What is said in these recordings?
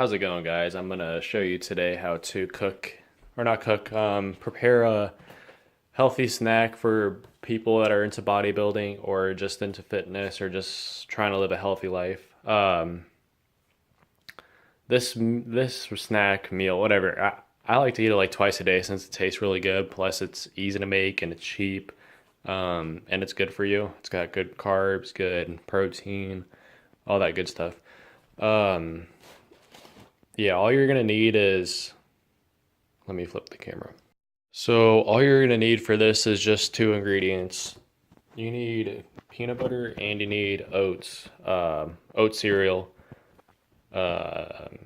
How's it going, guys? I'm gonna show you today how to prepare a healthy snack for people that are into bodybuilding or just into fitness or just trying to live a healthy life. This snack meal, whatever, I like to eat it like twice a day since it tastes really good. Plus, it's easy to make and it's cheap, and it's good for you. It's got good carbs, good protein, all that good stuff. Um, yeah, all you're gonna need is, let me flip the camera. So all you're gonna need for this is just two ingredients. You need peanut butter and you need oats, oat cereal. Um,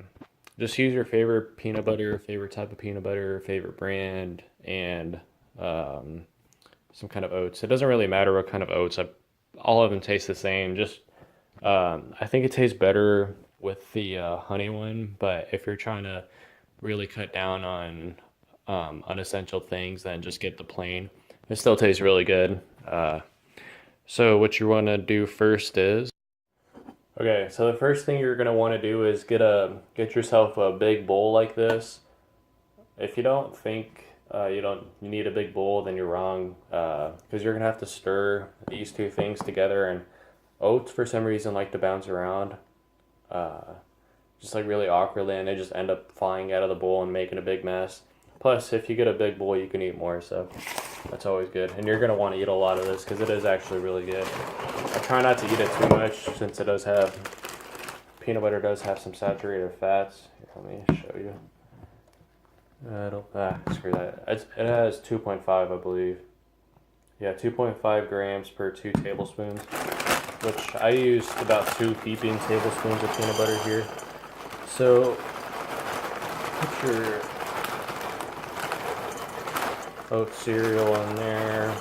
just use your favorite peanut butter, favorite type of peanut butter, favorite brand, and um, some kind of oats. It doesn't really matter what kind of oats. All of them taste the same. Just I think it tastes better with the honey one, but if you're trying to really cut down on unessential things, then just get the plain. It still tastes really good. So what you want to do first is, okay, so the first thing you're gonna want to do is get yourself a big bowl like this. If you don't think you need a big bowl, then you're wrong. Because you're gonna have to stir these two things together, and oats for some reason like to bounce around, uh, just like really awkwardly, and they just end up flying out of the bowl and making a big mess. Plus, if you get a big bowl, you can eat more, so that's always good. And you're gonna want to eat a lot of this because it is actually really good. I try not to eat it too much since peanut butter does have some saturated fats. Here, let me show you. Screw that. It has 2.5, I believe. Yeah, 2.5 grams per 2 tablespoons, which I used about 2 heaping tablespoons of peanut butter here. So put your oat cereal in there.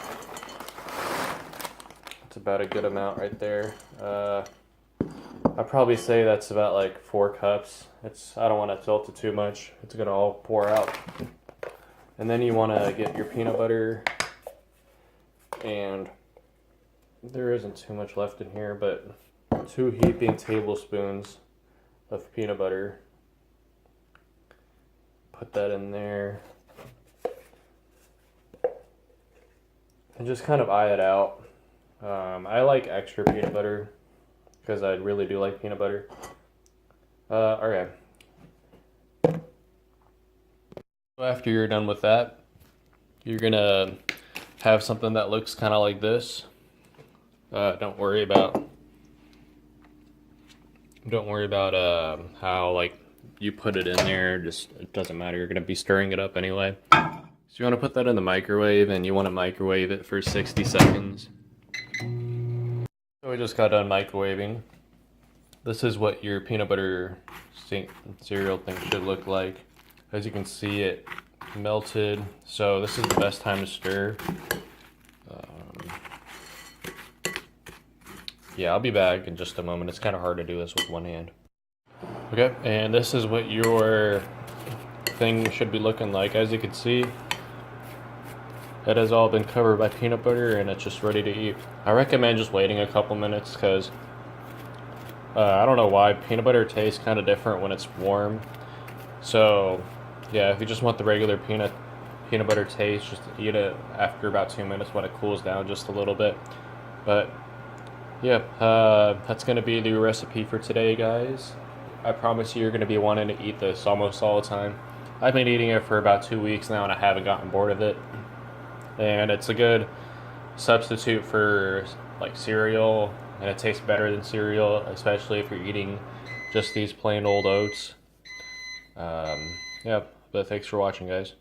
It's about a good amount right there. I'd probably say that's about like 4 cups. I don't want to tilt it too much. It's gonna all pour out. And then you want to get your peanut butter, and there isn't too much left in here, but 2 heaping tablespoons of peanut butter. Put that in there. And just kind of eye it out. I like extra peanut butter because I really do like peanut butter. Okay. After you're done with that, you're gonna have something that looks kind of like this. Don't worry about how like you put it in there. Just it doesn't matter. You're gonna be stirring it up anyway. So you want to put that in the microwave, and you want to microwave it for 60 seconds. So we just got done microwaving. This is what your peanut butter cereal thing should look like. As you can see, it melted. So this is the best time to stir. Yeah, I'll be back in just a moment. It's kind of hard to do this with one hand. Okay, and this is what your thing should be looking like. As you can see, it has all been covered by peanut butter and it's just ready to eat. I recommend just waiting a couple minutes because I don't know why peanut butter tastes kind of different when it's warm. So yeah, if you just want the regular peanut butter taste, just eat it after about 2 minutes when it cools down just a little bit. But yeah, that's gonna be the recipe for today, guys. I promise you're gonna be wanting to eat this almost all the time. I've been eating it for about 2 weeks now and I haven't gotten bored of it. And it's a good substitute for like cereal, and it tastes better than cereal, especially if you're eating just these plain old oats. Yeah, but thanks for watching, guys.